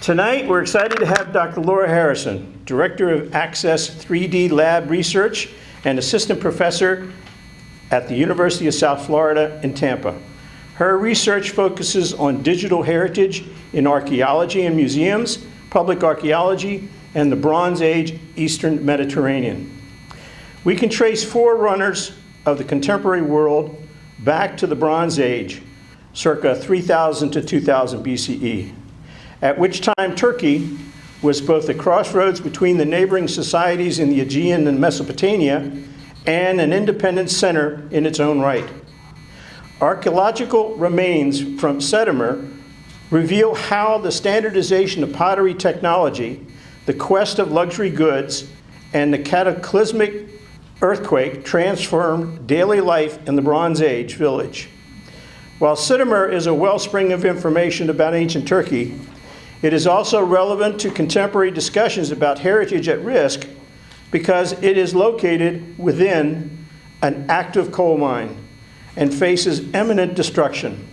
Tonight, we're excited to have Dr. Laura Harrison, Director of Access 3D Lab Research and Assistant Professor at the University of South Florida in Tampa. Her research focuses on digital heritage in archaeology and museums, public archaeology, and the Bronze Age Eastern Mediterranean. We can trace forerunners of the contemporary world back to the Bronze Age, circa 3000 to 2000 BCE, at which time Turkey was both a crossroads between the neighboring societies in the Aegean and Mesopotamia and an independent center in its own right. Archaeological remains from Seyitömer reveal how the standardization of pottery technology, the quest of luxury goods, and the cataclysmic earthquake transformed daily life in the Bronze Age village. While Seyitömer is a wellspring of information about ancient Turkey, it is also relevant to contemporary discussions about heritage at risk because it is located within an active coal mine and faces imminent destruction.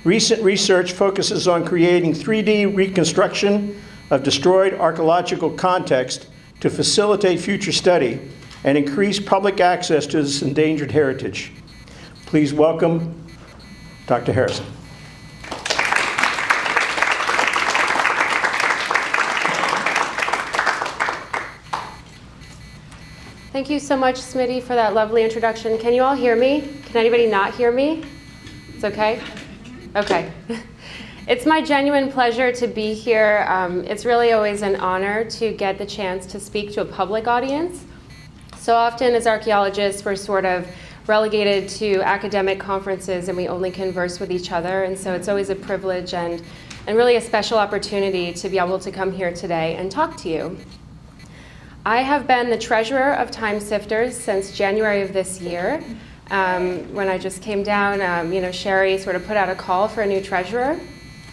Recent research focuses on creating 3D reconstruction of destroyed archaeological context to facilitate future study and increase public access to this endangered heritage. Please welcome Dr. Harrison. Thank you so much, Smitty, for that lovely introduction. Can you all hear me? Can anybody not hear me? It's okay? Okay. It's my genuine pleasure to be here. It's really always an honor to get the chance to speak to a public audience. So often as archaeologists, we're sort of relegated to academic conferences and we only converse with each other. And so it's always a privilege and really a special opportunity to be able to come here today and talk to you. I have been the treasurer of Time Sifters since January of this year. When I just came down, Sherry sort of put out a call for a new treasurer.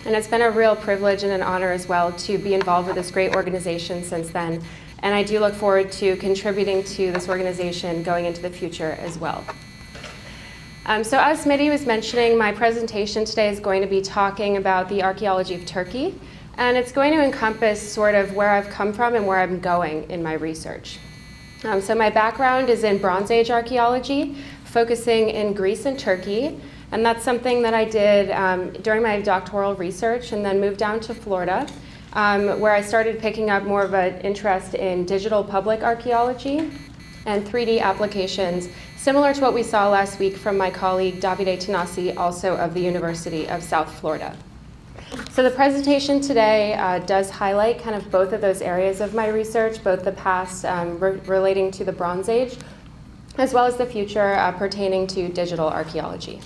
And it's been a real privilege and an honor as well to be involved with this great organization since then. And I do look forward to contributing to this organization going into the future as well. So as Smitty was mentioning, my presentation today is going to be talking about the archaeology of Turkey. And it's going to encompass sort of where I've come from and where I'm going in my research. So my background is in Bronze Age archaeology, focusing in Greece and Turkey. And that's something that I did during my doctoral research and then moved down to Florida, where I started picking up more of an interest in digital public archaeology and 3D applications, similar to what we saw last week from my colleague Davide Tanasi, also of the University of South Florida. So the presentation today does highlight kind of both of those areas of my research, both the past relating to the Bronze Age, as well as the future pertaining to digital archaeology.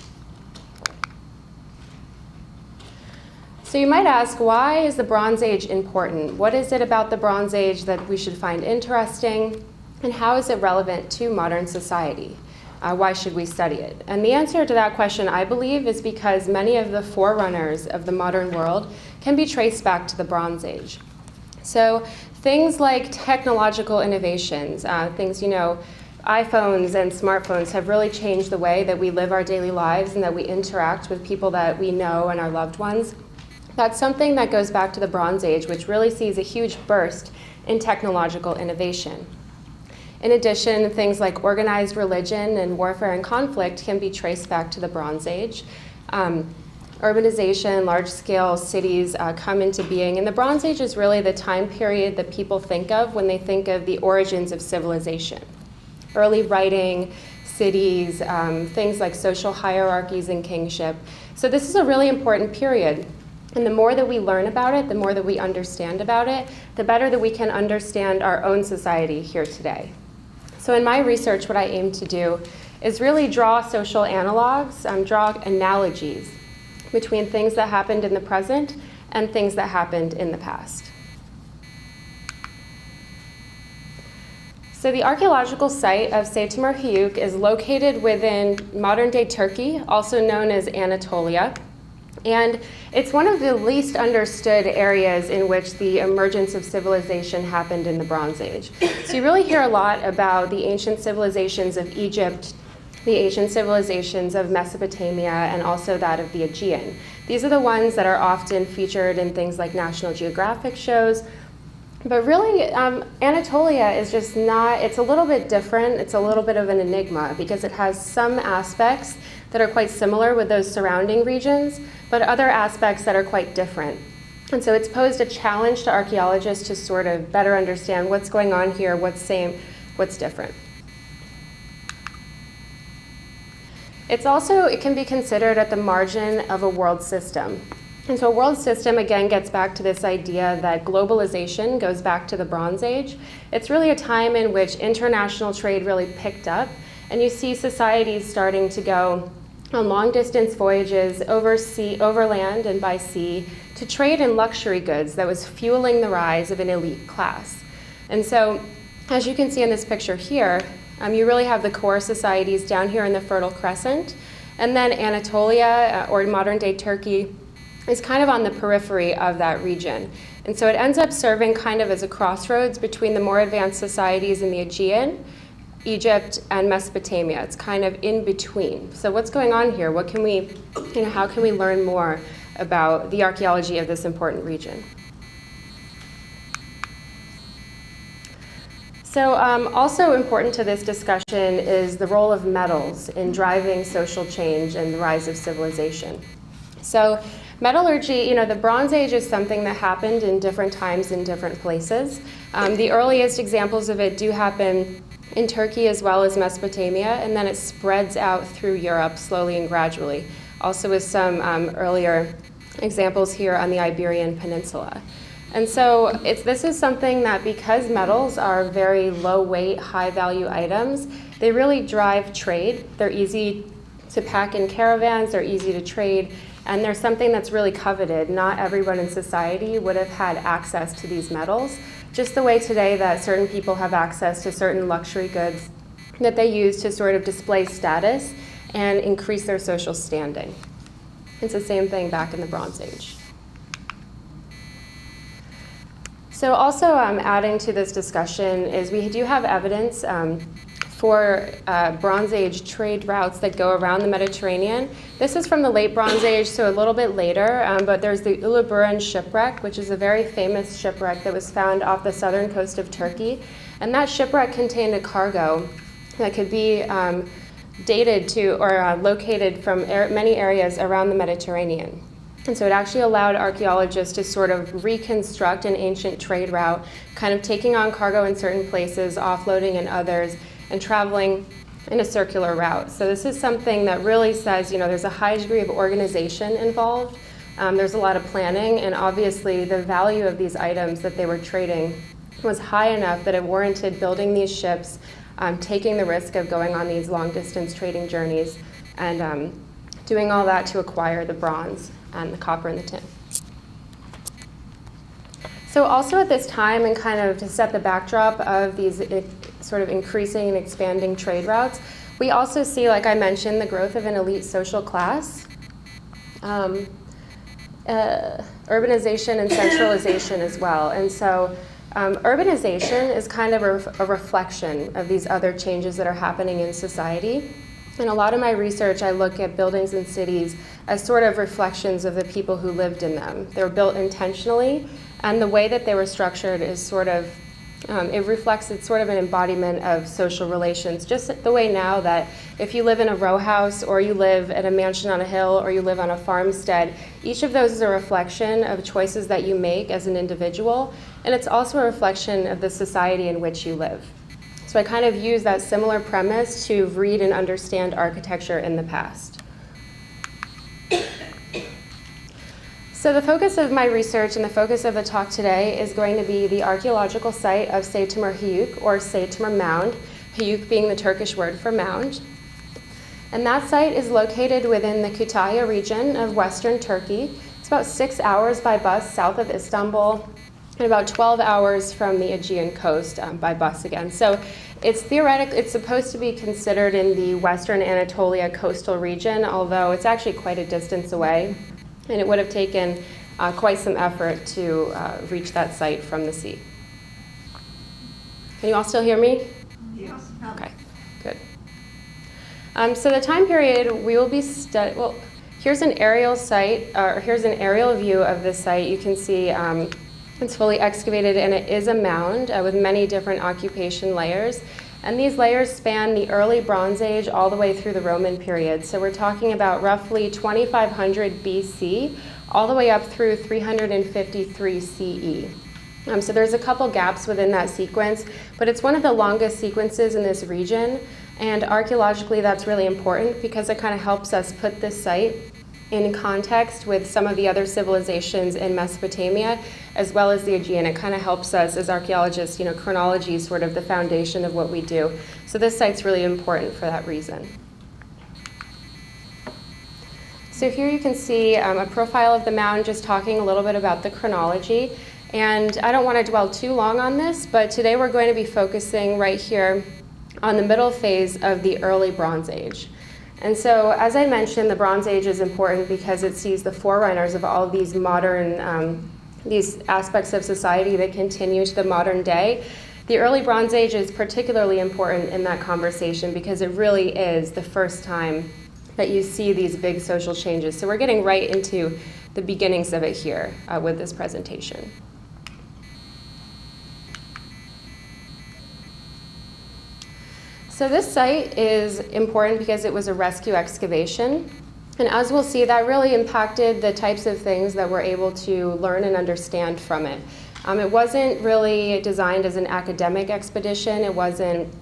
So you might ask, why is the Bronze Age important? What is it about the Bronze Age that we should find interesting? And how is it relevant to modern society? Why should we study it? And the answer to that question, I believe, is because many of the forerunners of the modern world can be traced back to the Bronze Age. So things like technological innovations, iPhones and smartphones have really changed the way that we live our daily lives and that we interact with people that we know and our loved ones. That's something that goes back to the Bronze Age, which really sees a huge burst in technological innovation. In addition, things like organized religion and warfare and conflict can be traced back to the Bronze Age. Urbanization, large-scale cities come into being, and the Bronze Age is really the time period that people think of when they think of the origins of civilization. Early writing, cities, things like social hierarchies and kingship. So this is a really important period. And the more that we learn about it, the more that we understand about it, the better that we can understand our own society here today. So in my research, what I aim to do is really draw social analogs, draw analogies between things that happened in the present and things that happened in the past. So the archaeological site of Seyitömer Höyük is located within modern-day Turkey, also known as Anatolia. And it's one of the least understood areas in which the emergence of civilization happened in the Bronze Age. So you really hear a lot about the ancient civilizations of Egypt, the ancient civilizations of Mesopotamia, and also that of the Aegean. These are the ones that are often featured in things like National Geographic shows. But really, Anatolia is just not, it's a little bit different. It's a little bit of an enigma because it has some aspects that are quite similar with those surrounding regions, but other aspects that are quite different. And so it's posed a challenge to archaeologists to sort of better understand what's going on here, what's same, what's different. It can be considered at the margin of a world system. And so a world system, again, gets back to this idea that globalization goes back to the Bronze Age. It's really a time in which international trade really picked up, and you see societies starting to go on long-distance voyages over land and by sea to trade in luxury goods that was fueling the rise of an elite class. And so, as you can see in this picture here, you really have the core societies down here in the Fertile Crescent, and then Anatolia, or modern-day Turkey, is kind of on the periphery of that region. And so it ends up serving kind of as a crossroads between the more advanced societies in the Aegean, Egypt, and Mesopotamia. It's kind of in between. So what's going on here? What can we, how can we learn more about the archaeology of this important region? So also important to this discussion is the role of metals in driving social change and the rise of civilization. So metallurgy, the Bronze Age is something that happened in different times in different places. The earliest examples of it do happen in Turkey as well as Mesopotamia, and then it spreads out through Europe slowly and gradually, also with some earlier examples here on the Iberian Peninsula. And so this is something that, because metals are very low weight, high value items, they really drive trade. They're easy to pack in caravans, they're easy to trade, and they're something that's really coveted. Not everyone in society would have had access to these metals, just the way today that certain people have access to certain luxury goods that they use to sort of display status and increase their social standing. It's the same thing back in the Bronze Age. So also adding to this discussion is we do have evidence for Bronze Age trade routes that go around the Mediterranean. This is from the late Bronze Age, so a little bit later, but there's the Uluburun shipwreck, which is a very famous shipwreck that was found off the southern coast of Turkey. And that shipwreck contained a cargo that could be dated to or located from many areas around the Mediterranean. And so it actually allowed archaeologists to sort of reconstruct an ancient trade route, kind of taking on cargo in certain places, offloading in others, and traveling in a circular route. So this is something that really says, there's a high degree of organization involved. There's a lot of planning, and obviously the value of these items that they were trading was high enough that it warranted building these ships, taking the risk of going on these long-distance trading journeys, and doing all that to acquire the bronze and the copper and the tin. So also at this time, and kind of to set the backdrop of these sort of increasing and expanding trade routes, we also see, like I mentioned, the growth of an elite social class, urbanization and centralization as well. And so urbanization is kind of a reflection of these other changes that are happening in society. In a lot of my research, I look at buildings and cities as sort of reflections of the people who lived in them. They were built intentionally, and the way that they were structured is sort of, it's sort of an embodiment of social relations, just the way now that if you live in a row house, or you live at a mansion on a hill, or you live on a farmstead, each of those is a reflection of choices that you make as an individual, and it's also a reflection of the society in which you live. So I kind of use that similar premise to read and understand architecture in the past. So the focus of my research and the focus of the talk today is going to be the archaeological site of Seyitömer Höyük, or Seyitömer Mound, Höyük being the Turkish word for mound. And that site is located within the Kütahya region of western Turkey. It's about 6 hours by bus south of Istanbul, and about 12 hours from the Aegean coast by bus again. So it's supposed to be considered in the western Anatolia coastal region, although it's actually quite a distance away, and it would have taken quite some effort to reach that site from the sea. Can you all still hear me? Yes. Okay, good. So the time period we will be Here's an aerial site, or here's an aerial view of the site. You can see it's fully excavated, and it is a mound with many different occupation layers. And these layers span the early Bronze Age all the way through the Roman period. So we're talking about roughly 2500 BC all the way up through 353 CE. So there's a couple gaps within that sequence, but it's one of the longest sequences in this region. And archaeologically, that's really important because it kind of helps us put this site in context with some of the other civilizations in Mesopotamia, as well as the Aegean. It kind of helps us as archaeologists, chronology is sort of the foundation of what we do. So this site's really important for that reason. So here you can see a profile of the mound, just talking a little bit about the chronology. And I don't want to dwell too long on this, but today we're going to be focusing right here on the middle phase of the early Bronze Age. And so, as I mentioned, the Bronze Age is important because it sees the forerunners of all of these modern, these aspects of society that continue to the modern day. The early Bronze Age is particularly important in that conversation because it really is the first time that you see these big social changes. So we're getting right into the beginnings of it here with this presentation. So this site is important because it was a rescue excavation. And as we'll see, that really impacted the types of things that we're able to learn and understand from it. It wasn't really designed as an academic expedition. It wasn't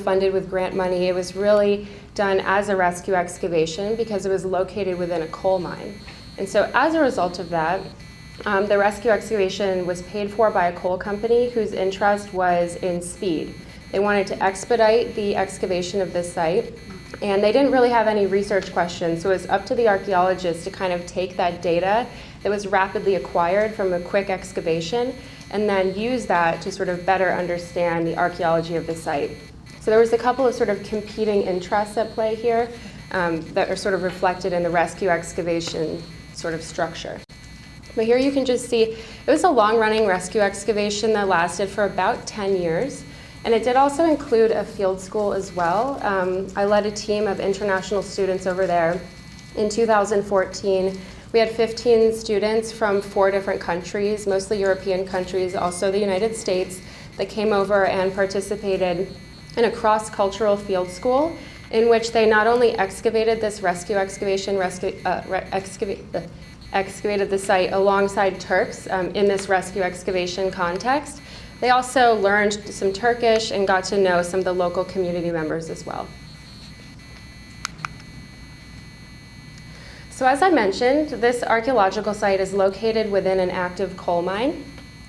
funded with grant money. It was really done as a rescue excavation because it was located within a coal mine. And so as a result of that, the rescue excavation was paid for by a coal company whose interest was in speed. They wanted to expedite the excavation of this site, and they didn't really have any research questions, so it was up to the archaeologists to kind of take that data that was rapidly acquired from a quick excavation and then use that to sort of better understand the archaeology of the site. So there was a couple of sort of competing interests at play here that are sort of reflected in the rescue excavation sort of structure. But here you can just see it was a long-running rescue excavation that lasted for about 10 years. And it did also include a field school as well. I led a team of international students over there. In 2014, we had 15 students from 4 different countries, mostly European countries, also the United States, that came over and participated in a cross-cultural field school in which they not only excavated this rescue excavation, excavated the site alongside Turks in this rescue excavation context. They also learned some Turkish and got to know some of the local community members as well. So as I mentioned, this archaeological site is located within an active coal mine.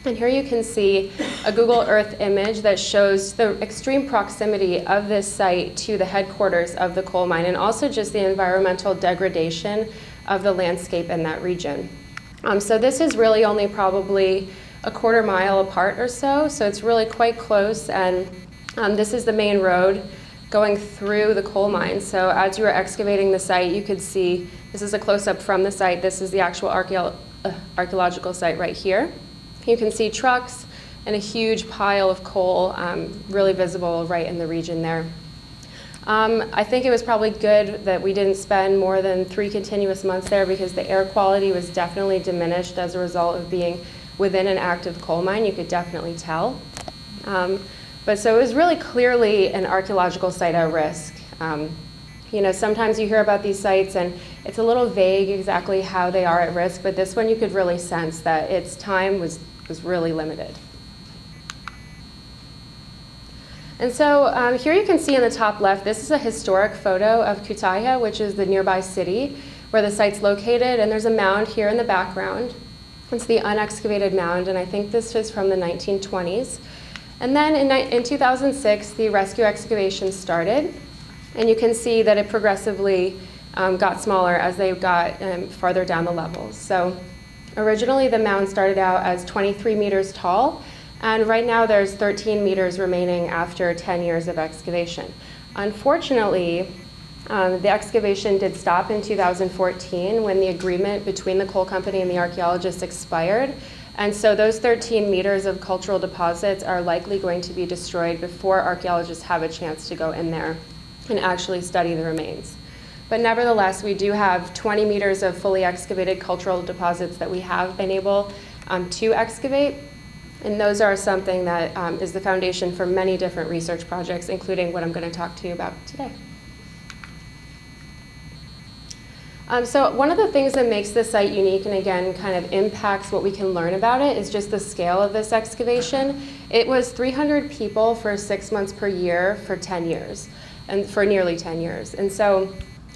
And here you can see a Google Earth image that shows the extreme proximity of this site to the headquarters of the coal mine, and also just the environmental degradation of the landscape in that region. So this is really only probably a quarter mile apart or so it's really quite close, and this is the main road going through the coal mine. So as you were excavating the site, you could see, this is a close-up from the site, this is the actual archaeological site right here. You can see trucks and a huge pile of coal really visible right in the region there. I think it was probably good that we didn't spend more than 3 continuous months there because the air quality was definitely diminished as a result of being within an active coal mine. You could definitely tell. But so it was really clearly an archaeological site at risk. Sometimes you hear about these sites and it's a little vague exactly how they are at risk, but this one you could really sense that its time was really limited. And so here you can see in the top left, this is a historic photo of Kütahya, which is the nearby city where the site's located, and there's a mound here in the background. It's the unexcavated mound, and I think this is from the 1920s. And then in 2006, the rescue excavation started, and you can see that it progressively got smaller as they got farther down the levels. So originally the mound started out as 23 meters tall, and right now there's 13 meters remaining after 10 years of excavation. Unfortunately, the excavation did stop in 2014 when the agreement between the coal company and the archaeologists expired. And so those 13 meters of cultural deposits are likely going to be destroyed before archaeologists have a chance to go in there and actually study the remains. But nevertheless, we do have 20 meters of fully excavated cultural deposits that we have been able to excavate. And those are something that is the foundation for many different research projects, including what I'm going to talk to you about today. So one of the things that makes this site unique and again kind of impacts what we can learn about it is just the scale of this excavation. It was 300 people for 6 months per year for 10 years, and for nearly 10 years. And so,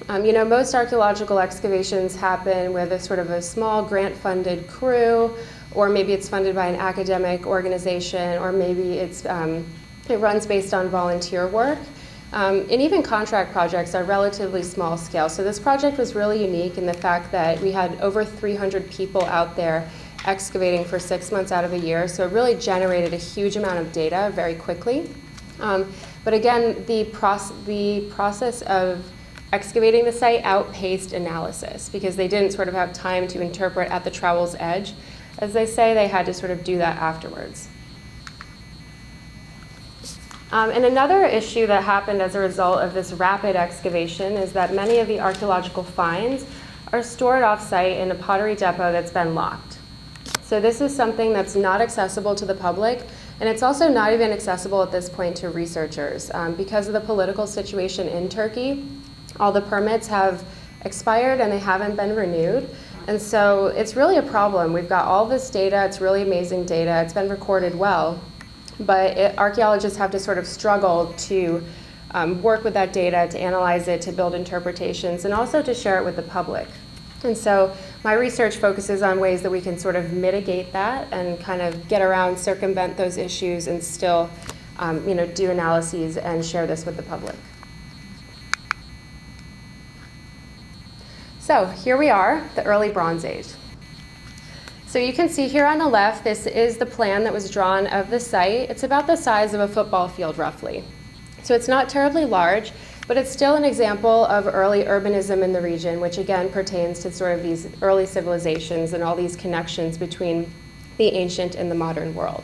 you know, most archaeological excavations happen with a sort of a small grant-funded crew, or maybe it's funded by an academic organization, or maybe it runs based on volunteer work. And even contract projects are relatively small scale. So this project was really unique in the fact that we had over 300 people out there excavating for 6 months out of a year. So it really generated a huge amount of data very quickly. But again, the process of excavating the site outpaced analysis because they didn't sort of have time to interpret at the trowel's edge. As they say, they had to sort of do that afterwards. And another issue that happened as a result of this rapid excavation is that many of the archaeological finds are stored off-site in a pottery depot that's been locked. So this is something that's not accessible to the public, and it's also not even accessible at this point to researchers. Because of the political situation in Turkey, all the permits have expired and they haven't been renewed. And so it's really a problem. We've got all this data, it's really amazing data, it's been recorded well. But archaeologists have to sort of struggle to work with that data, to analyze it, to build interpretations, and also to share it with the public. And so my research focuses on ways that we can sort of mitigate that and kind of get around, circumvent those issues, and still you know, do analyses and share this with the public. So here we are, the early Bronze Age. So you can see here on the left, this is the plan that was drawn of the site. It's about the size of a football field, roughly. So it's not terribly large, but it's still an example of early urbanism in the region, which again pertains to sort of these early civilizations and all these connections between the ancient and the modern world.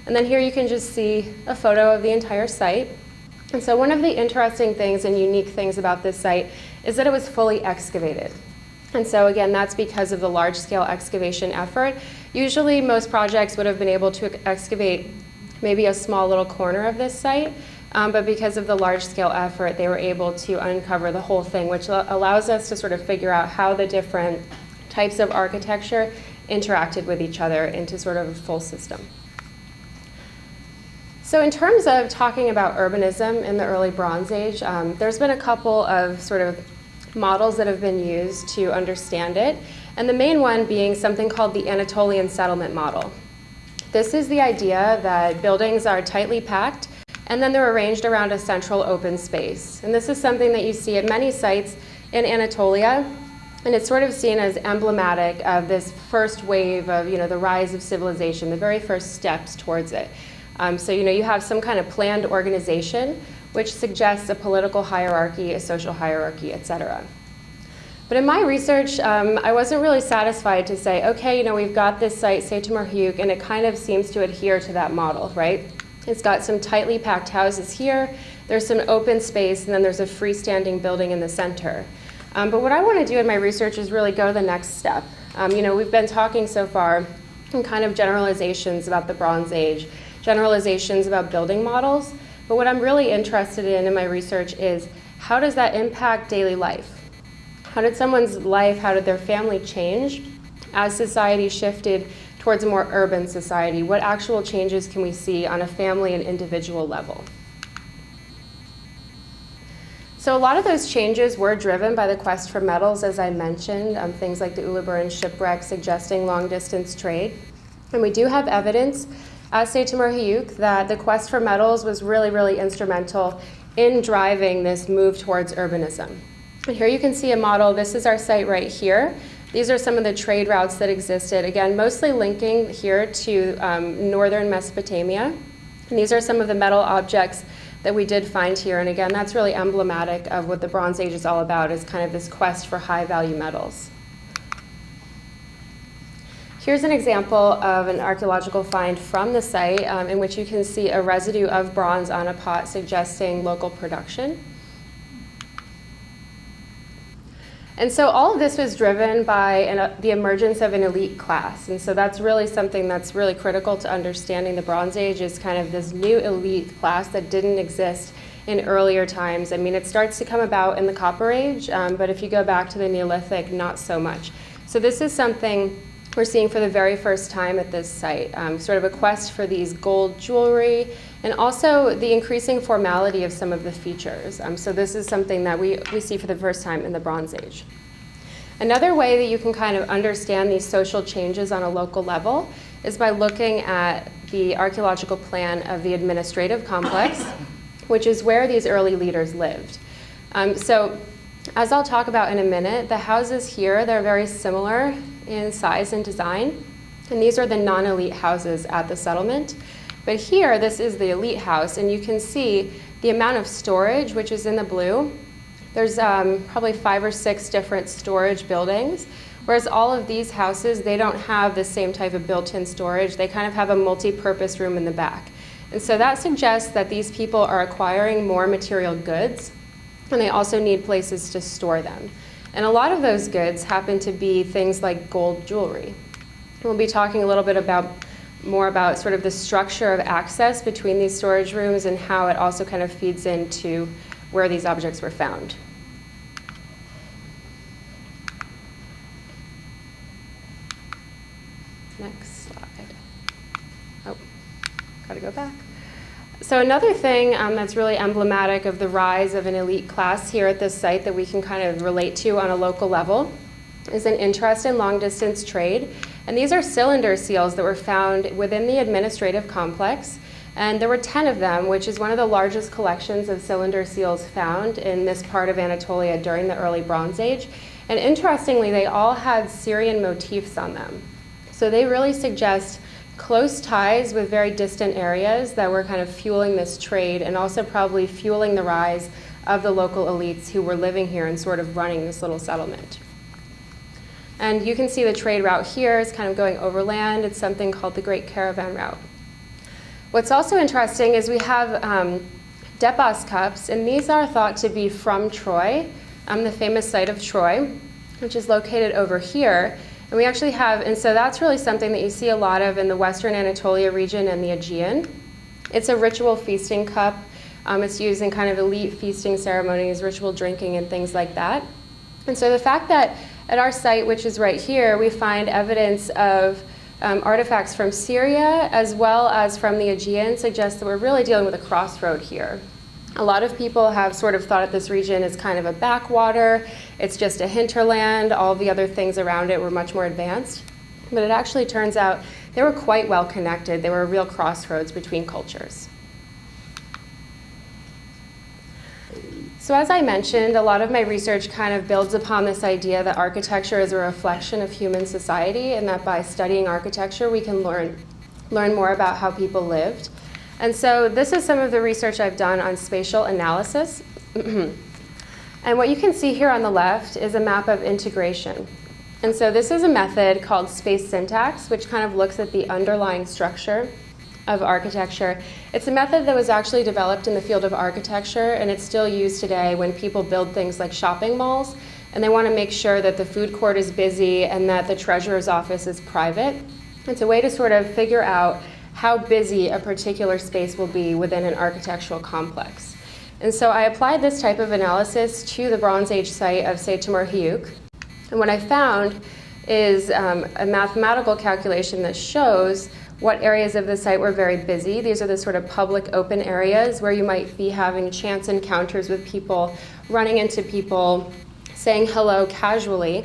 And then here you can just see a photo of the entire site. And so one of the interesting things and unique things about this site is that it was fully excavated. And so again, that's because of the large-scale excavation effort. Usually most projects would have been able to excavate maybe a small little corner of this site, but because of the large-scale effort, they were able to uncover the whole thing, which allows us to sort of figure out how the different types of architecture interacted with each other into sort of a full system. So in terms of talking about urbanism in the early Bronze Age, there's been a couple of sort of models that have been used to understand it, and the main one being something called the Anatolian settlement model. This is the idea that buildings are tightly packed and then they're arranged around a central open space. And this is something that you see at many sites in Anatolia, and it's sort of seen as emblematic of this first wave of, you know, the rise of civilization, the very first steps towards it. So, you know, you have some kind of planned organization which suggests a political hierarchy, a social hierarchy, etc. But in my research, I wasn't really satisfied to say, okay, you know, we've got this site, Seyitömer Höyük, and it kind of seems to adhere to that model, right? It's got some tightly packed houses here, there's some open space, and then there's a freestanding building in the center. But what I want to do in my research is really go the next step. You know, we've been talking so far in kind of generalizations about the Bronze Age, generalizations about building models. But what I'm really interested in my research is how does that impact daily life? How did someone's life, how did their family change as society shifted towards a more urban society? What actual changes can we see on a family and individual level? So a lot of those changes were driven by the quest for metals, as I mentioned, things like the Uluburun shipwreck suggesting long-distance trade. And we do have evidence at Seyitömer Höyük that the quest for metals was really, really instrumental in driving this move towards urbanism. And here you can see a model. This is our site right here. These are some of the trade routes that existed, again, mostly linking here to northern Mesopotamia. And these are some of the metal objects that we did find here. And again, that's really emblematic of what the Bronze Age is all about, is kind of this quest for high-value metals. Here's an example of an archaeological find from the site in which you can see a residue of bronze on a pot suggesting local production. And so all of this was driven by the emergence of an elite class. And so that's really something that's really critical to understanding the Bronze Age, is kind of this new elite class that didn't exist in earlier times. I mean, it starts to come about in the Copper Age, but if you go back to the Neolithic, not so much. So this is something we're seeing for the very first time at this site, sort of a quest for these gold jewelry, and also the increasing formality of some of the features. So this is something that we see for the first time in the Bronze Age. Another way that you can kind of understand these social changes on a local level is by looking at the archaeological plan of the administrative complex, which is where these early leaders lived. So as I'll talk about in a minute, the houses here, they're very similar in size and design. And these are the non-elite houses at the settlement. But here, this is the elite house, and you can see the amount of storage, which is in the blue. There's probably 5 or 6 different storage buildings, whereas all of these houses, they don't have the same type of built-in storage. They kind of have a multi-purpose room in the back. And so that suggests that these people are acquiring more material goods, and they also need places to store them. And a lot of those goods happen to be things like gold jewelry. We'll be talking a little bit more about sort of the structure of access between these storage rooms and how it also kind of feeds into where these objects were found. Next slide. Oh, gotta go back. So another thing that's really emblematic of the rise of an elite class here at this site that we can kind of relate to on a local level is an interest in long-distance trade. And these are cylinder seals that were found within the administrative complex. And there were 10 of them, which is one of the largest collections of cylinder seals found in this part of Anatolia during the early Bronze Age. And interestingly, they all had Syrian motifs on them. So they really suggest close ties with very distant areas that were kind of fueling this trade, and also probably fueling the rise of the local elites who were living here and sort of running this little settlement. And you can see the trade route here is kind of going overland. It's something called the Great Caravan Route. What's also interesting is we have Depos cups, and these are thought to be from Troy, the famous site of Troy, which is located over here. And we actually have, and so that's really something that you see a lot of in the Western Anatolia region and the Aegean. It's a ritual feasting cup. It's used in kind of elite feasting ceremonies, ritual drinking, and things like that. And so the fact that at our site, which is right here, we find evidence of artifacts from Syria as well as from the Aegean suggests that we're really dealing with a crossroad here. A lot of people have sort of thought of this region as kind of a backwater. It's just a hinterland. All the other things around it were much more advanced. But it actually turns out they were quite well connected. They were a real crossroads between cultures. So as I mentioned, a lot of my research kind of builds upon this idea that architecture is a reflection of human society, and that by studying architecture, we can learn more about how people lived. And so this is some of the research I've done on spatial analysis. And what you can see here on the left is a map of integration. And so this is a method called space syntax, which kind of looks at the underlying structure of architecture. It's a method that was actually developed in the field of architecture, and it's still used today when people build things like shopping malls, and they want to make sure that the food court is busy and that the treasurer's office is private. It's a way to sort of figure out how busy a particular space will be within an architectural complex. And so I applied this type of analysis to the Bronze Age site of Seyitömer, Höyük. And what I found is a mathematical calculation that shows what areas of the site were very busy. These are the sort of public open areas where you might be having chance encounters with people, running into people, saying hello casually.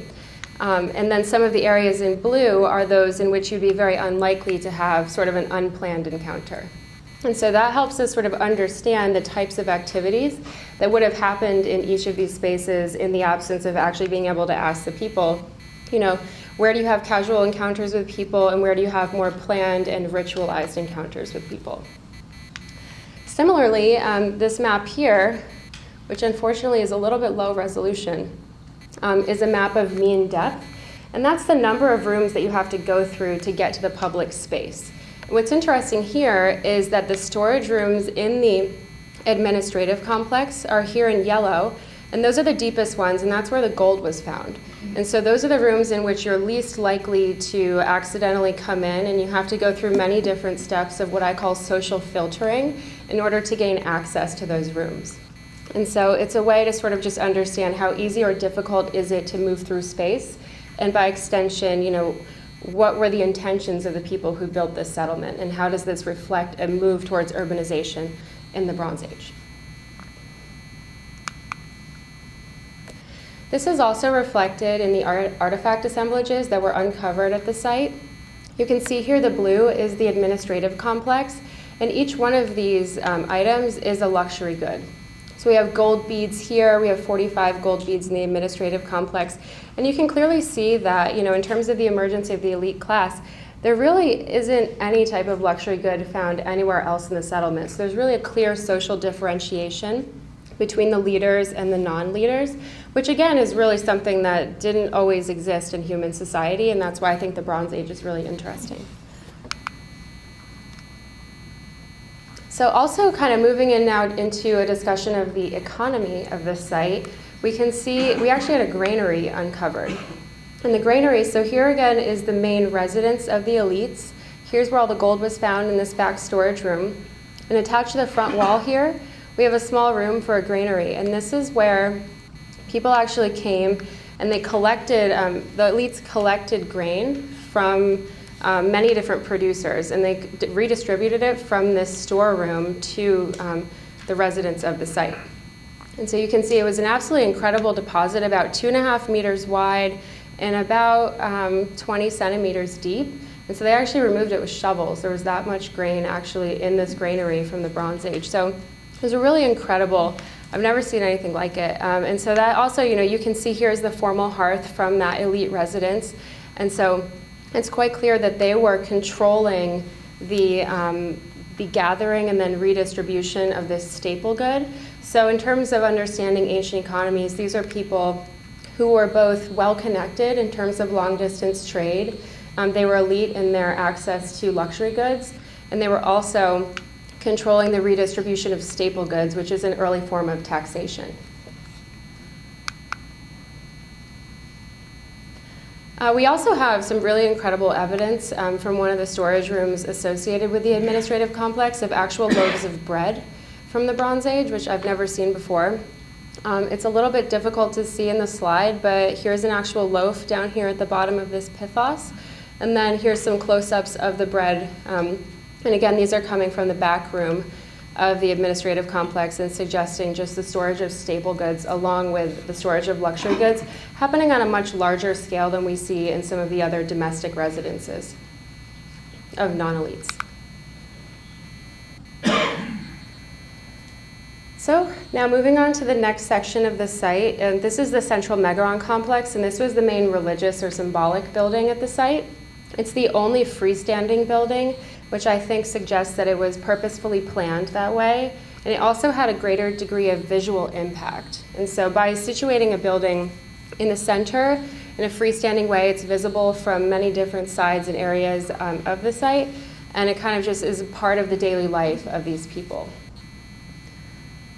And then some of the areas in blue are those in which you'd be very unlikely to have sort of an unplanned encounter. And so that helps us sort of understand the types of activities that would have happened in each of these spaces in the absence of actually being able to ask the people, you know, where do you have casual encounters with people and where do you have more planned and ritualized encounters with people? Similarly, this map here, which unfortunately is a little bit low resolution, is a map of mean depth. And that's the number of rooms that you have to go through to get to the public space. And what's interesting here is that the storage rooms in the administrative complex are here in yellow, And those are the deepest ones, and that's where the gold was found. And so those are the rooms in which you're least likely to accidentally come in, and you have to go through many different steps of what I call social filtering in order to gain access to those rooms. And so it's a way to sort of just understand how easy or difficult is it to move through space, and by extension, what were the intentions of the people who built this settlement, and how does this reflect a move towards urbanization in the Bronze Age? This is also reflected in the artifact assemblages that were uncovered at the site. You can see here the blue is the administrative complex, and each one of these items is a luxury good. So we have gold beads here, we have 45 gold beads in the administrative complex, and you can clearly see that, in terms of the emergence of the elite class, there really isn't any type of luxury good found anywhere else in the settlement. So there's really a clear social differentiation between the leaders and the non-leaders, which again is really something that didn't always exist in human society, and that's why I think the Bronze Age is really interesting. So also kind of moving in now into a discussion of the economy of this site, we can see we actually had a granary uncovered. And the granary, so here again is the main residence of the elites. Here's where all the gold was found in this back storage room. And attached to the front wall here, we have a small room for a granary, and this is where people actually came and they collected, the elites collected grain from many different producers, and they redistributed it from this storeroom to the residents of the site. And so you can see it was an absolutely incredible deposit, about 2.5 meters wide and about 20 centimeters deep. And so they actually removed it with shovels. There was that much grain actually in this granary from the Bronze Age. So it was a really incredible, I've never seen anything like it. And so that also, you can see here is the formal hearth from that elite residence. And so it's quite clear that they were controlling the gathering and then redistribution of this staple good. So in terms of understanding ancient economies, these are people who were both well-connected in terms of long-distance trade. They were elite in their access to luxury goods, and they were also controlling the redistribution of staple goods, which is an early form of taxation. We also have some really incredible evidence from one of the storage rooms associated with the administrative complex of actual loaves of bread from the Bronze Age, which I've never seen before. It's a little bit difficult to see in the slide, but here's an actual loaf down here at the bottom of this pithos. And then here's some close-ups of the bread. And again, these are coming from the back room of the administrative complex and suggesting just the storage of staple goods along with the storage of luxury goods happening on a much larger scale than we see in some of the other domestic residences of non-elites. So now moving on to the next section of the site, and this is the central Megaron complex, and this was the main religious or symbolic building at the site. It's the only freestanding building, which I think suggests that it was purposefully planned that way. And it also had a greater degree of visual impact. And so by situating a building in the center in a freestanding way, it's visible from many different sides and areas of the site. And it kind of just is part of the daily life of these people.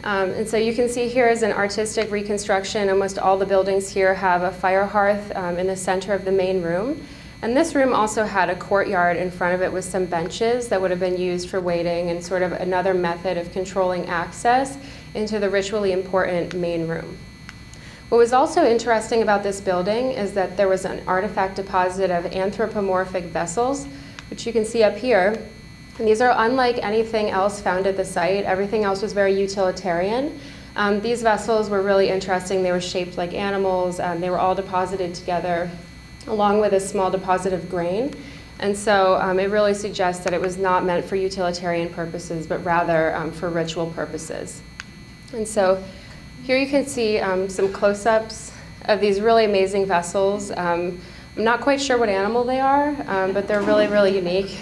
And so you can see here is an artistic reconstruction. Almost all the buildings here have a fire hearth in the center of the main room. And this room also had a courtyard in front of it with some benches that would have been used for waiting and sort of another method of controlling access into the ritually important main room. What was also interesting about this building is that there was an artifact deposit of anthropomorphic vessels, which you can see up here. And these are unlike anything else found at the site. Everything else was very utilitarian. These vessels were really interesting. They were shaped like animals. They were all deposited together along with a small deposit of grain. And so it really suggests that it was not meant for utilitarian purposes, but rather for ritual purposes. And so here you can see some close-ups of these really amazing vessels. I'm not quite sure what animal they are, but they're really, really unique.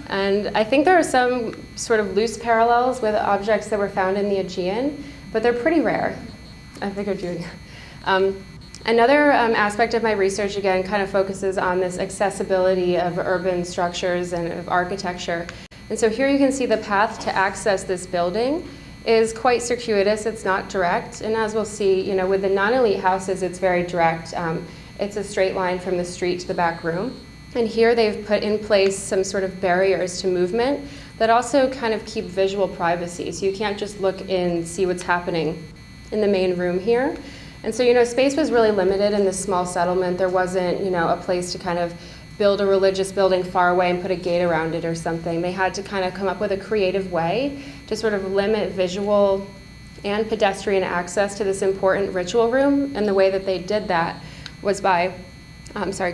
And I think there are some sort of loose parallels with objects that were found in the Aegean, but they're pretty rare. I figured you'd. Another aspect of my research, again, kind of focuses on this accessibility of urban structures and of architecture. And so here you can see the path to access this building is quite circuitous. It's not direct. And as we'll see, with the non-elite houses, it's very direct. It's a straight line from the street to the back room. And here they've put in place some sort of barriers to movement that also kind of keep visual privacy. So you can't just look in and see what's happening in the main room here. And so, space was really limited in this small settlement. There wasn't, a place to kind of build a religious building far away and put a gate around it or something. They had to kind of come up with a creative way to sort of limit visual and pedestrian access to this important ritual room. And the way that they did that was by,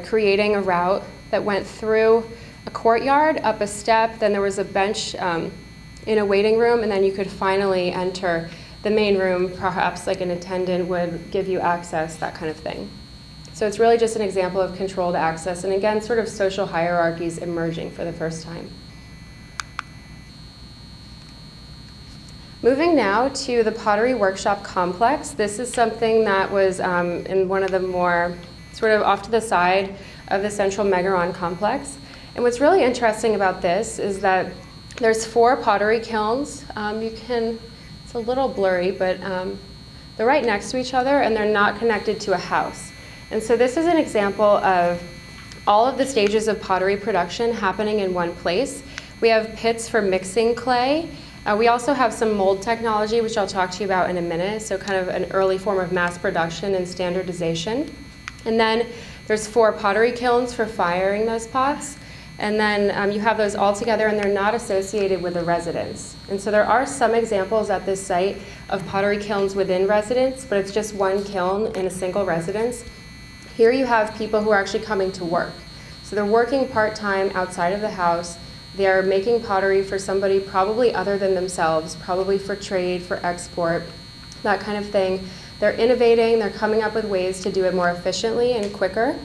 creating a route that went through a courtyard, up a step, then there was a bench in a waiting room, and then you could finally enter the main room, perhaps like an attendant would give you access, that kind of thing. So it's really just an example of controlled access, and again, sort of social hierarchies emerging for the first time. Moving now to the Pottery Workshop Complex. This is something that was in one of the more sort of off to the side of the central Megaron complex. And what's really interesting about this is that there's 4 pottery kilns. It's a little blurry, but they're right next to each other and they're not connected to a house. And so this is an example of all of the stages of pottery production happening in one place. We have pits for mixing clay. We also have some mold technology, which I'll talk to you about in a minute, so kind of an early form of mass production and standardization. And then there's 4 pottery kilns for firing those pots. And then you have those all together, and they're not associated with a residence. And so there are some examples at this site of pottery kilns within residence, but it's just one kiln in a single residence. Here you have people who are actually coming to work. So they're working part-time outside of the house. They're making pottery for somebody probably other than themselves, probably for trade, for export, that kind of thing. They're innovating, they're coming up with ways to do it more efficiently and quicker.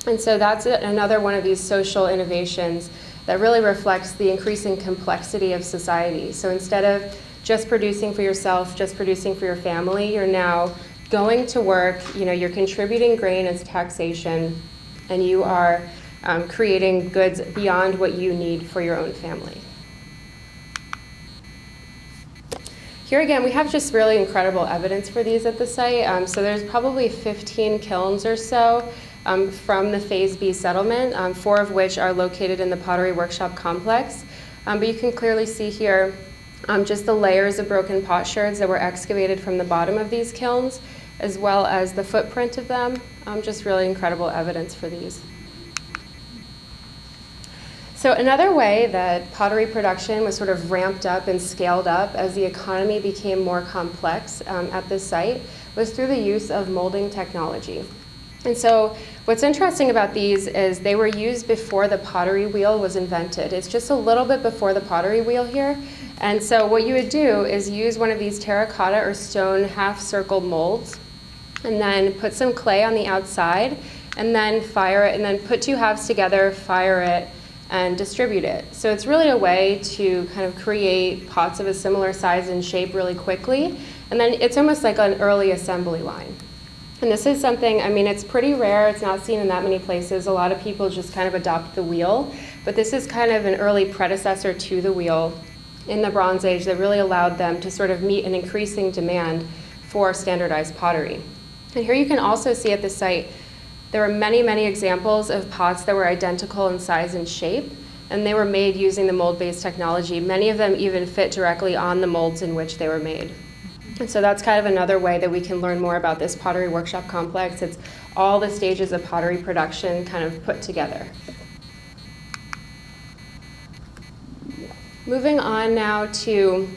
And so that's another one of these social innovations that really reflects the increasing complexity of society. So instead of just producing for yourself, just producing for your family, you're now going to work, you're contributing grain as taxation, and you are creating goods beyond what you need for your own family. Here again, we have just really incredible evidence for these at the site. So there's probably 15 kilns or so from the Phase B settlement, 4 of which are located in the Pottery Workshop complex. But you can clearly see here just the layers of broken potsherds that were excavated from the bottom of these kilns, as well as the footprint of them. Just really incredible evidence for these. So another way that pottery production was sort of ramped up and scaled up as the economy became more complex at this site was through the use of molding technology. And so what's interesting about these is they were used before the pottery wheel was invented. It's just a little bit before the pottery wheel here. And so what you would do is use one of these terracotta or stone half-circle molds and then put some clay on the outside and then fire it and then put 2 halves together, fire it, and distribute it. So it's really a way to kind of create pots of a similar size and shape really quickly. And then it's almost like an early assembly line. And this is something, it's pretty rare. It's not seen in that many places. A lot of people just kind of adopt the wheel. But this is kind of an early predecessor to the wheel in the Bronze Age that really allowed them to sort of meet an increasing demand for standardized pottery. And here you can also see at the site, there are many, many examples of pots that were identical in size and shape, and they were made using the mold-based technology. Many of them even fit directly on the molds in which they were made. And so that's kind of another way that we can learn more about this pottery workshop complex. It's all the stages of pottery production kind of put together. Moving on now to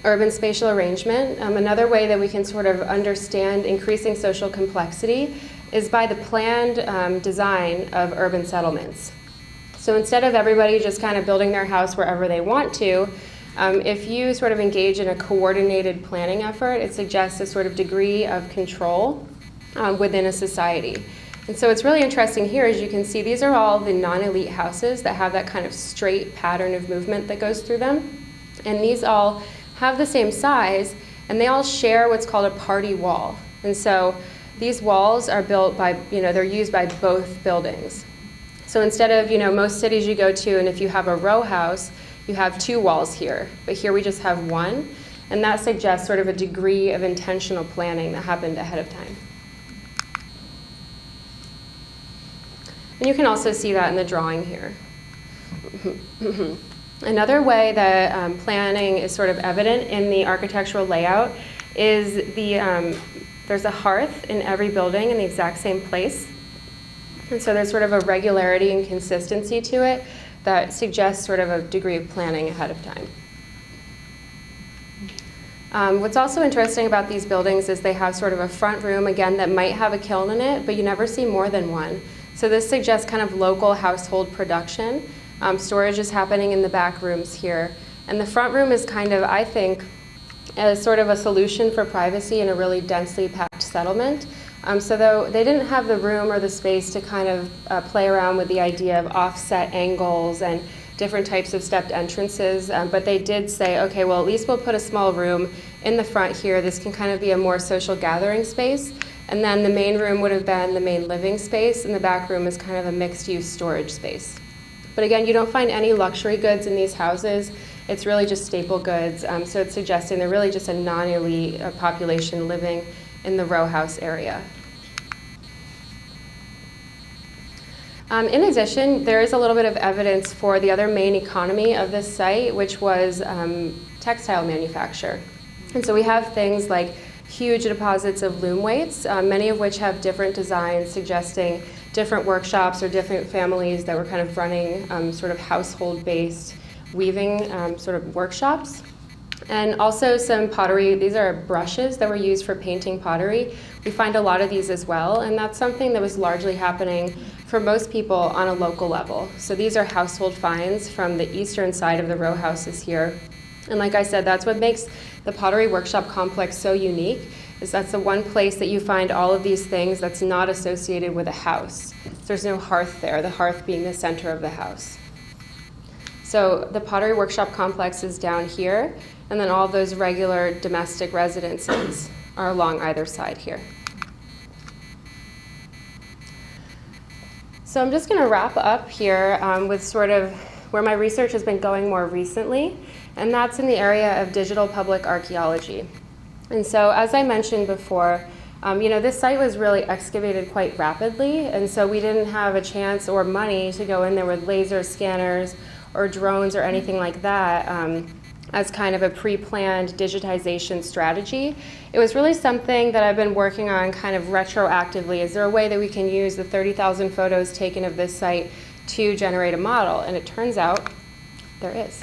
urban spatial arrangement. Another way that we can sort of understand increasing social complexity is by the planned design of urban settlements. So instead of everybody just kind of building their house wherever they want to, if you sort of engage in a coordinated planning effort, it suggests a sort of degree of control within a society. And so what's really interesting here, as you can see, these are all the non-elite houses that have that kind of straight pattern of movement that goes through them. And these all have the same size, and they all share what's called a party wall. And so these walls are built by, they're used by both buildings. So instead of, most cities you go to, and if you have a row house, you have 2 walls here, but here we just have 1. And that suggests sort of a degree of intentional planning that happened ahead of time. And you can also see that in the drawing here. Another way that planning is sort of evident in the architectural layout is there's a hearth in every building in the exact same place. And so there's sort of a regularity and consistency to it that suggests sort of a degree of planning ahead of time. What's also interesting about these buildings is they have sort of a front room, again, that might have a kiln in it, but you never see more than one. So this suggests kind of local household production. Storage is happening in the back rooms here. And the front room is kind of, I think, as sort of a solution for privacy in a really densely packed settlement. So though they didn't have the room or the space to kind of play around with the idea of offset angles and different types of stepped entrances, but they did say, okay, well, at least we'll put a small room in the front here. This can kind of be a more social gathering space. And then the main room would have been the main living space, and the back room is kind of a mixed-use storage space. But again, you don't find any luxury goods in these houses. It's really just staple goods. So it's suggesting they're really just a non-elite population living in the row house area. In addition, there is a little bit of evidence for the other main economy of this site, which was textile manufacture. And so we have things like huge deposits of loom weights, many of which have different designs suggesting different workshops or different families that were kind of running sort of household-based weaving sort of workshops. And also some pottery. These are brushes that were used for painting pottery. We find a lot of these as well, and that's something that was largely happening for most people on a local level. So these are household finds from the eastern side of the row houses here. And like I said, that's what makes the Pottery Workshop complex so unique, is that's the one place that you find all of these things that's not associated with a house. There's no hearth there, the hearth being the center of the house. So the Pottery Workshop complex is down here, and then all those regular domestic residences are along either side here. So I'm just going to wrap up here with sort of where my research has been going more recently, and that's in the area of digital public archaeology. And so as I mentioned before, this site was really excavated quite rapidly, and so we didn't have a chance or money to go in there with laser scanners or drones or anything like that as kind of a pre-planned digitization strategy. It was really something that I've been working on kind of retroactively. Is there a way that we can use the 30,000 photos taken of this site to generate a model? And it turns out there is.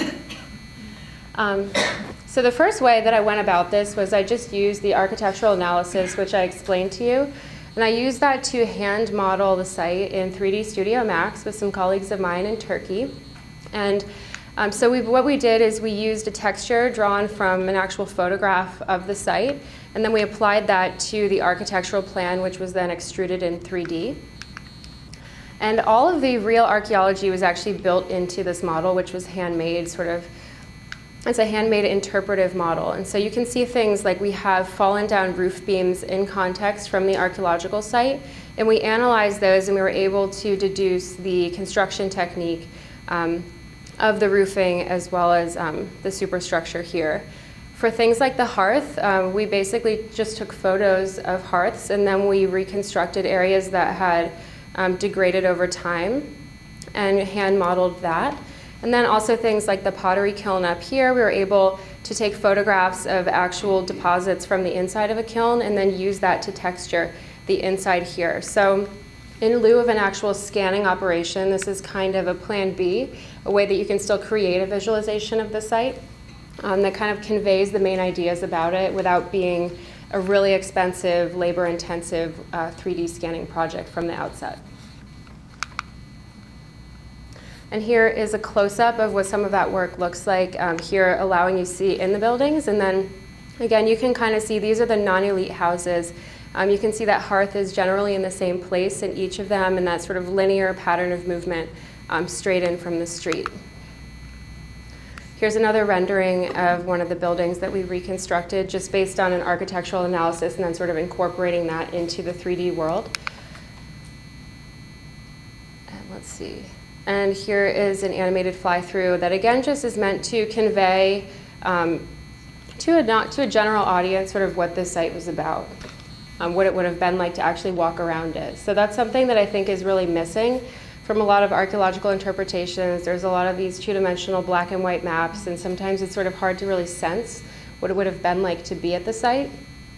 So the first way that I went about this was I just used the architectural analysis, which I explained to you. And I used that to hand model the site in 3D Studio Max with some colleagues of mine in Turkey. And so what we did is we used a texture drawn from an actual photograph of the site, and then we applied that to the architectural plan, which was then extruded in 3D. And all of the real archaeology was actually built into this model, which was handmade, it's a handmade interpretive model. And so you can see things like we have fallen down roof beams in context from the archaeological site, and we analyzed those, and we were able to deduce the construction technique of the roofing as well as the superstructure here. For things like the hearth, we basically just took photos of hearths, and then we reconstructed areas that had degraded over time and hand modeled that. And then also things like the pottery kiln up here, we were able to take photographs of actual deposits from the inside of a kiln and then use that to texture the inside here. So in lieu of an actual scanning operation, this is kind of a plan B, a way that you can still create a visualization of the site that kind of conveys the main ideas about it without being a really expensive, labor-intensive 3D scanning project from the outset. And here is a close-up of what some of that work looks like here, allowing you to see in the buildings. And then, again, you can kind of see these are the non-elite houses. You can see that hearth is generally in the same place in each of them, and that sort of linear pattern of movement straight in from the street. Here's another rendering of one of the buildings that we reconstructed just based on an architectural analysis and then sort of incorporating that into the 3D world. And let's see. And here is an animated fly-through that, again, just is meant to convey to a general audience sort of what this site was about, what it would have been like to actually walk around it. So that's something that I think is really missing from a lot of archaeological interpretations. There's a lot of these two-dimensional black and white maps, and sometimes it's sort of hard to really sense what it would have been like to be at the site.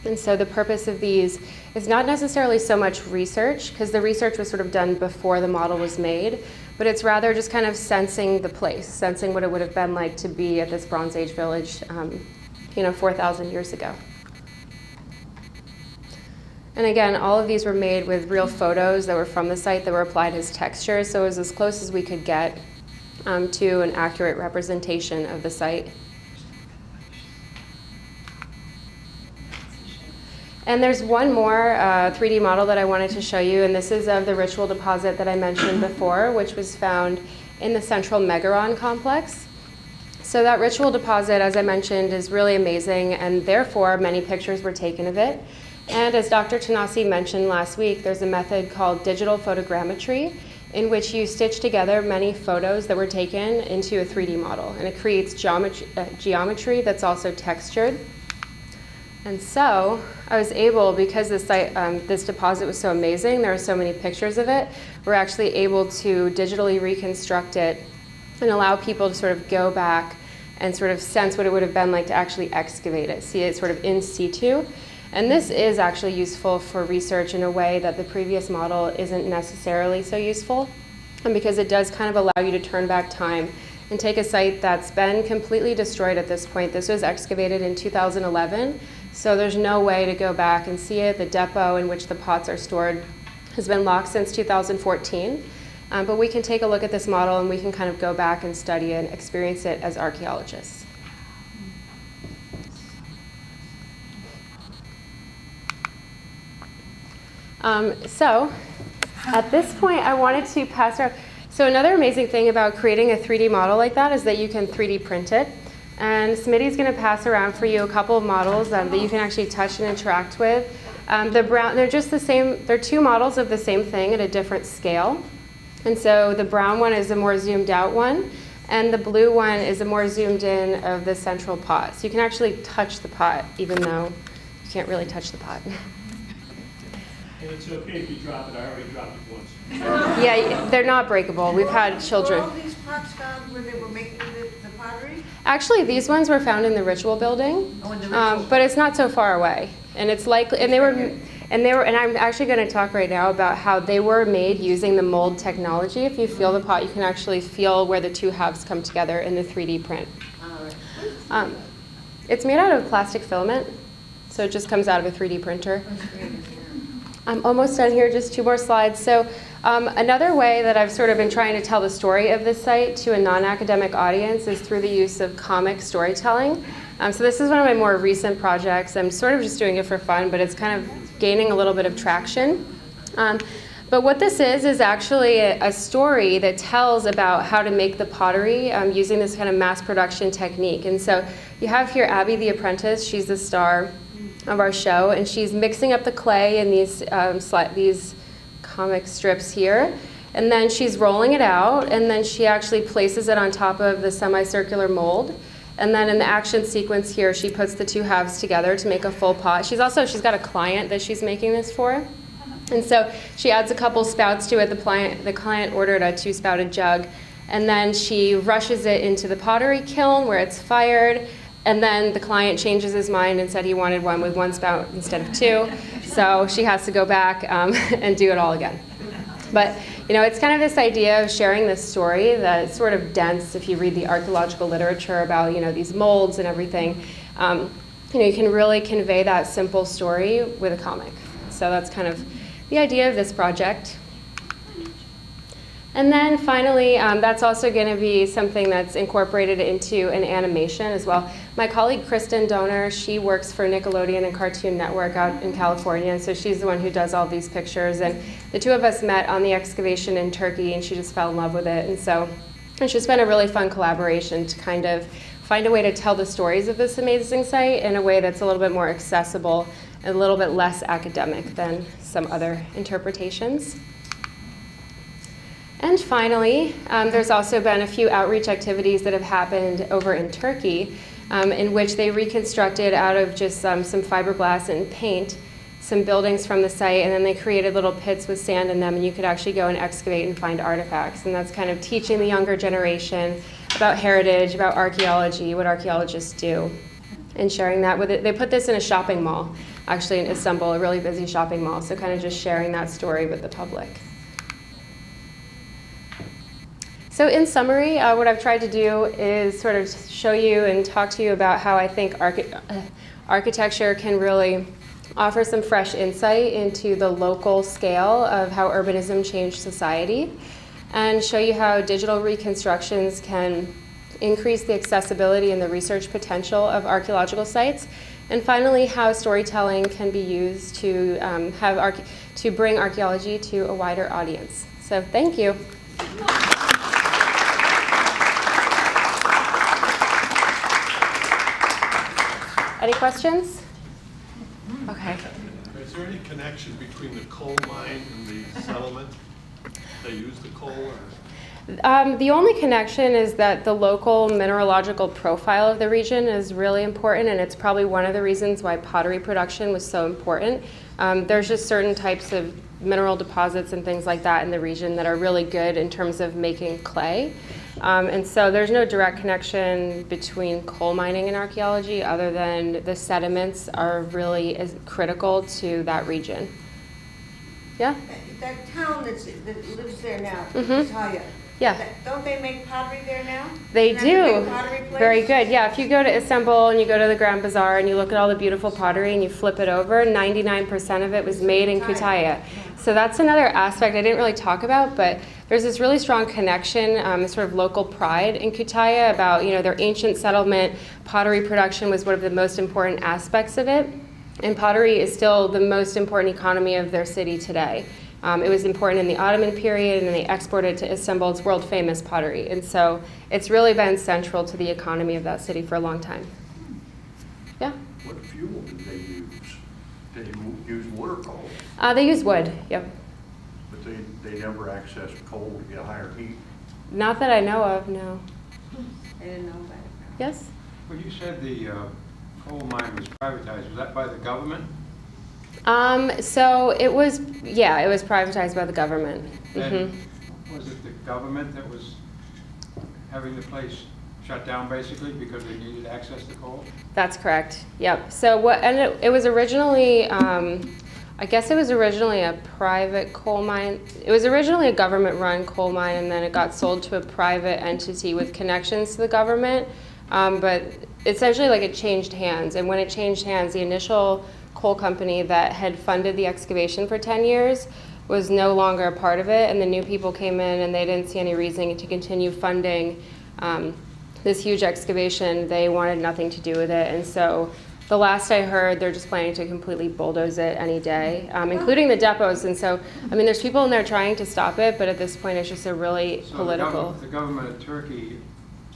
And so the purpose of these is not necessarily so much research, because the research was sort of done before the model was made, but it's rather just kind of sensing the place, sensing what it would have been like to be at this Bronze Age village, 4,000 years ago. And again, all of these were made with real photos that were from the site that were applied as textures, so it was as close as we could get to an accurate representation of the site. And there's one more 3D model that I wanted to show you, and this is of the ritual deposit that I mentioned before, which was found in the central Megaron complex. So that ritual deposit, as I mentioned, is really amazing, and therefore many pictures were taken of it. And as Dr. Tanasi mentioned last week, there's a method called digital photogrammetry, in which you stitch together many photos that were taken into a 3D model, and it creates geometry that's also textured. And so I was able, because this deposit was so amazing, there are so many pictures of it, we're actually able to digitally reconstruct it and allow people to sort of go back and sort of sense what it would have been like to actually excavate it, see it sort of in situ. And this is actually useful for research in a way that the previous model isn't necessarily so useful, and because it does kind of allow you to turn back time and take a site that's been completely destroyed at this point. This was excavated in 2011, so there's no way to go back and see it. The depot in which the pots are stored has been locked since 2014, but we can take a look at this model and we can kind of go back and study it and experience it as archaeologists. So at this point, I wanted to pass around. So another amazing thing about creating a 3D model like that is that you can 3D print it. And Smitty's going to pass around for you a couple of models that you can actually touch and interact with. They're just the same. They're two models of the same thing at a different scale. And so the brown one is a more zoomed out one, and the blue one is a more zoomed in of the central pot. So you can actually touch the pot, even though you can't really touch the pot. And it's okay if you drop it. I already dropped it once. Yeah, they're not breakable. We've had children. Were all these pots found when they were making the pottery? Actually, these ones were found in the ritual building, Oh, in the ritual. but it's not so far away. And it's likely, and I'm actually going to talk right now about how they were made using the mold technology. If you feel the pot, you can actually feel where the two halves come together in the 3D print. All right. It's made out of plastic filament, so it just comes out of a 3D printer. I'm almost done here, just two more slides. So another way that I've sort of been trying to tell the story of this site to a non-academic audience is through the use of comic storytelling. So this is one of my more recent projects. I'm sort of just doing it for fun, but it's kind of gaining a little bit of traction. But what this is actually a story that tells about how to make the pottery using this kind of mass production technique. And so you have here Abby the apprentice. She's the star of our show, and she's mixing up the clay in these comic strips here, and then she's rolling it out, and then she actually places it on top of the semicircular mold, and then in the action sequence here she puts the two halves together to make a full pot. She's got a client that she's making this for, and so she adds a couple spouts to it. The client ordered a 2-spouted jug, and then she rushes it into the pottery kiln where it's fired. And then the client changes his mind and said he wanted one with 1 spout instead of 2. So she has to go back and do it all again. But it's kind of this idea of sharing this story that's sort of dense. If you read the archaeological literature about these molds and everything, you can really convey that simple story with a comic. So that's kind of the idea of this project. And then finally, that's also going to be something that's incorporated into an animation as well. My colleague Kristen Donor, she works for Nickelodeon and Cartoon Network out in California, and so she's the one who does all these pictures. And the two of us met on the excavation in Turkey, and she just fell in love with it. And so it's just been a really fun collaboration to kind of find a way to tell the stories of this amazing site in a way that's a little bit more accessible and a little bit less academic than some other interpretations. And finally, there's also been a few outreach activities that have happened over in Turkey. in which they reconstructed out of just some fiberglass and paint some buildings from the site, and then they created little pits with sand in them, and you could actually go and excavate and find artifacts. And that's kind of teaching the younger generation about heritage, about archaeology, what archaeologists do, and sharing that with it. They put this in a shopping mall, actually in Istanbul, a really busy shopping mall, so kind of just sharing that story with the public. So in summary, what I've tried to do is sort of show you and talk to you about how I think architecture can really offer some fresh insight into the local scale of how urbanism changed society, and show you how digital reconstructions can increase the accessibility and the research potential of archaeological sites, and finally how storytelling can be used to to bring archaeology to a wider audience. So thank you. Any questions? Okay. Is there any connection between the coal mine and the settlement? They use the coal or? The only connection is that the local mineralogical profile of the region is really important, and it's probably one of the reasons why pottery production was so important. There's just certain types of mineral deposits and things like that in the region that are really good in terms of making clay. And so there's no direct connection between coal mining and archaeology other than the sediments are really critical to that region. Yeah? That town that lives there now, Mhm. Italia. Yeah. Don't they make pottery there now? They Isn't that the do. big pottery place? Very good. Yeah, if you go to Istanbul and you go to the Grand Bazaar and you look at all the beautiful pottery and you flip it over, 99% of it was made in Kütahya. So that's another aspect I didn't really talk about, but there's this really strong connection, sort of local pride in Kütahya about, their ancient settlement. Pottery production was one of the most important aspects of it, and pottery is still the most important economy of their city today. It was important in the Ottoman period, and then they exported to Istanbul. It's world famous pottery, and so it's really been central to the economy of that city for a long time. Yeah? What fuel did they use? Did they use wood or coal? They use wood, yep. But they never accessed coal to get higher heat. Not that I know of, no. I didn't know about it. Yes? Well, you said the coal mine was privatized. Was that by the government? So it was privatized by the government. And was it the government that was having the place shut down basically because they needed access to coal? That's correct. Yep. So it was originally, I guess it was originally a private coal mine. It was originally a government-run coal mine, and then it got sold to a private entity with connections to the government. But essentially, it changed hands. And when it changed hands, the initial coal company that had funded the excavation for 10 years was no longer a part of it, and the new people came in and they didn't see any reason to continue funding this huge excavation. They wanted nothing to do with it, and so the last I heard, they're just planning to completely bulldoze it any day, including the depots. And so, there's people in there trying to stop it, but at this point it's just a really political. The government of Turkey,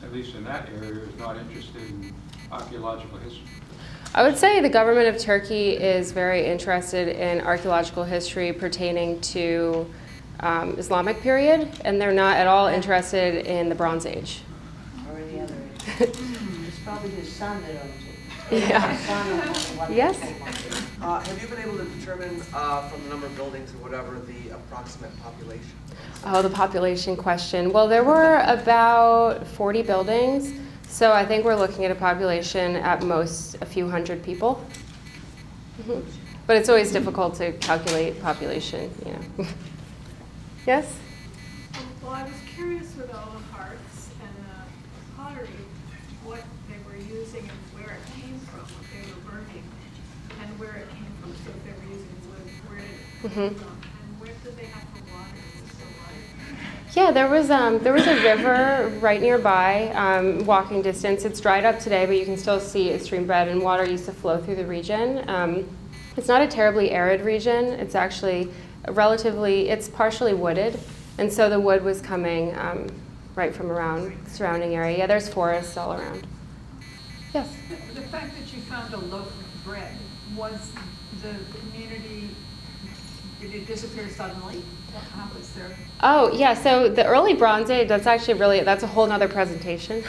at least in that area, is not interested in archaeological history. I would say the government of Turkey is very interested in archaeological history pertaining to Islamic period, and they're not at all interested in the Bronze Age. Or the other age. It's probably his son that owns it. Yeah. His son owns what Yes? they want. Have you been able to determine from the number of buildings or whatever the approximate population? Oh, the population question. Well, there were about 40 buildings, so I think we're looking at a population at most a few hundred people. Mm-hmm. But it's always difficult to calculate population, Yes? Well, I was curious with all the hearts and the pottery, what they were using and where it came from, what they were burning, and where it came from. So if they were using wood, where did it come from, and where did they have for water? It was so light. Yeah, there was a river right nearby, walking distance. It's dried up today, but you can still see a stream bed, and water used to flow through the region. It's not a terribly arid region. It's actually it's partially wooded, and so the wood was coming right from around the surrounding area. Yeah, there's forests all around. Yes? The fact that you found a loaf of bread, was the community Did it disappear suddenly? How was there? Oh, yeah, so the early Bronze Age, that's actually really, that's a whole nother presentation.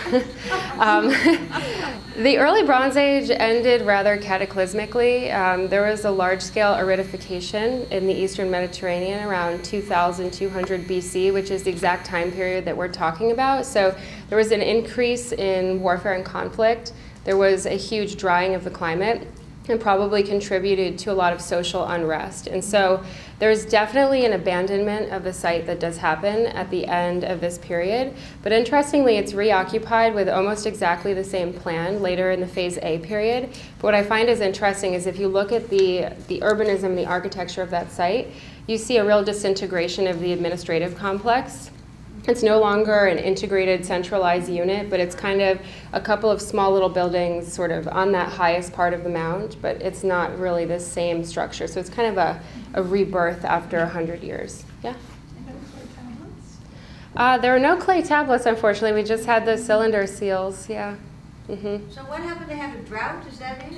The early Bronze Age ended rather cataclysmically. There was a large-scale aridification in the Eastern Mediterranean around 2200 BC, which is the exact time period that we're talking about. So there was an increase in warfare and conflict. There was a huge drying of the climate, and probably contributed to a lot of social unrest. And so there's definitely an abandonment of the site that does happen at the end of this period. But interestingly, it's reoccupied with almost exactly the same plan later in the Phase A period. But what I find is interesting is if you look at the urbanism, the architecture of that site, you see a real disintegration of the administrative complex. It's no longer an integrated, centralized unit, but it's kind of a couple of small little buildings sort of on that highest part of the mound, but it's not really the same structure. So it's kind of a rebirth after 100 years. Yeah? There are no clay tablets, unfortunately. We just had the cylinder seals, yeah. Mm-hmm. So what happened? They had a drought, is that it?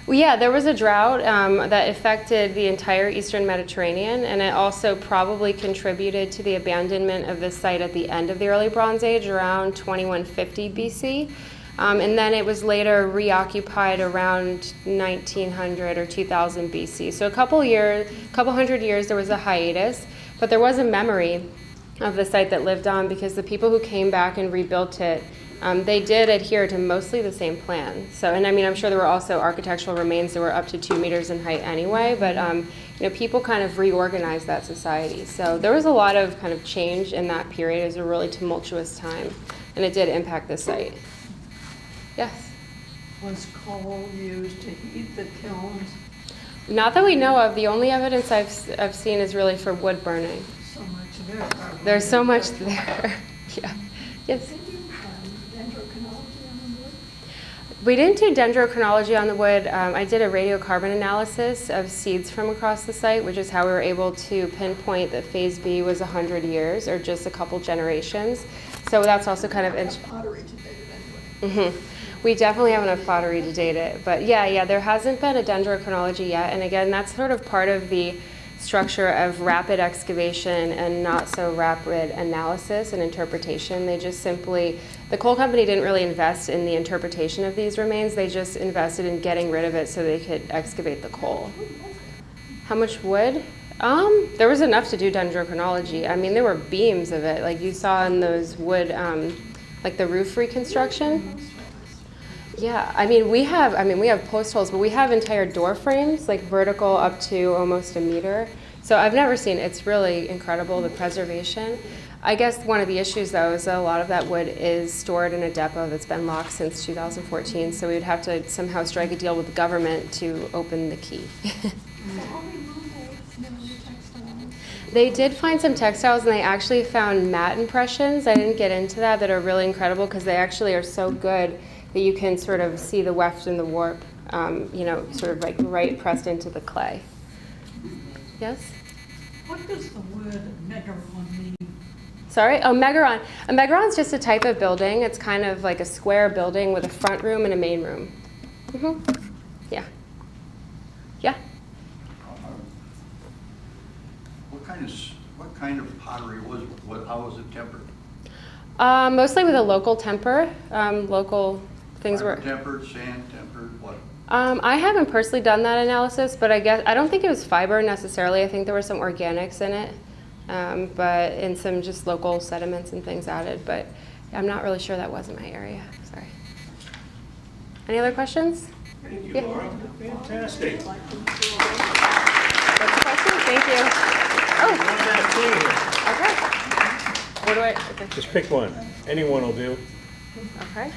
Well, yeah, there was a drought that affected the entire Eastern Mediterranean, and it also probably contributed to the abandonment of this site at the end of the early Bronze Age, around 2150 BC. And then it was later reoccupied around 1900 or 2000 BC. So a couple hundred years there was a hiatus, but there was a memory of the site that lived on because the people who came back and rebuilt it, they did adhere to mostly the same plan. So, and I mean, I'm sure there were also architectural remains that were up to 2 meters in height anyway, but you know, people kind of reorganized that society. So there was a lot of kind of change in that period. It was a really tumultuous time, and it did impact the site. Yes? Was coal used to heat the kilns? Not that we know of. The only evidence I've seen is really for wood burning. So much there. There's so much there. Yeah. Yes? We didn't do dendrochronology on the wood. I did a radiocarbon analysis of seeds from across the site, which is how we were able to pinpoint that Phase B was 100 years or just a couple generations. So that's also kind of pottery to date it anyway. Mm-hmm. We definitely have enough pottery to date it. But yeah, there hasn't been a dendrochronology yet. And again, that's sort of part of the structure of rapid excavation and not so rapid analysis and interpretation. They just simply, the coal company didn't really invest in the interpretation of these remains. They just invested in getting rid of it so they could excavate the coal. How much wood? There was enough to do dendrochronology. I mean, there were beams of it, like you saw in those wood, like the roof reconstruction. Yeah, we have post holes, but we have entire door frames, like vertical up to almost a meter. So I've never seen, it's really incredible, the preservation. I guess one of the issues though is that a lot of that wood is stored in a depot that's been locked since 2014. So we would have to somehow strike a deal with the government to open the key. They did find some textiles, and they actually found mat impressions. I didn't get into that are really incredible because they actually are so good that you can sort of see the weft and the warp, you know, sort of like right pressed into the clay. Yes? What does the word Megaron mean? Sorry? Oh, Megaron. A Megaron's just a type of building. It's kind of like a square building with a front room and a main room. Mm-hmm. Yeah. Yeah? What kind of pottery was it? How was it tempered? Mostly with a local temper. Local things were tempered, sand tempered, what? I haven't personally done that analysis, but I don't think it was fiber necessarily. I think there were some organics in it, but and some just local sediments and things added. But I'm not really sure that was in my area. Sorry. Any other questions? Thank you, Laura. Fantastic. What's the question? Thank you. One last thing here. Okay. Where do I? Okay. Just pick one. Anyone will do. Okay.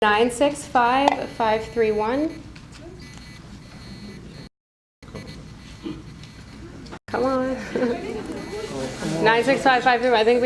965-531. Come on. 965-531. I think we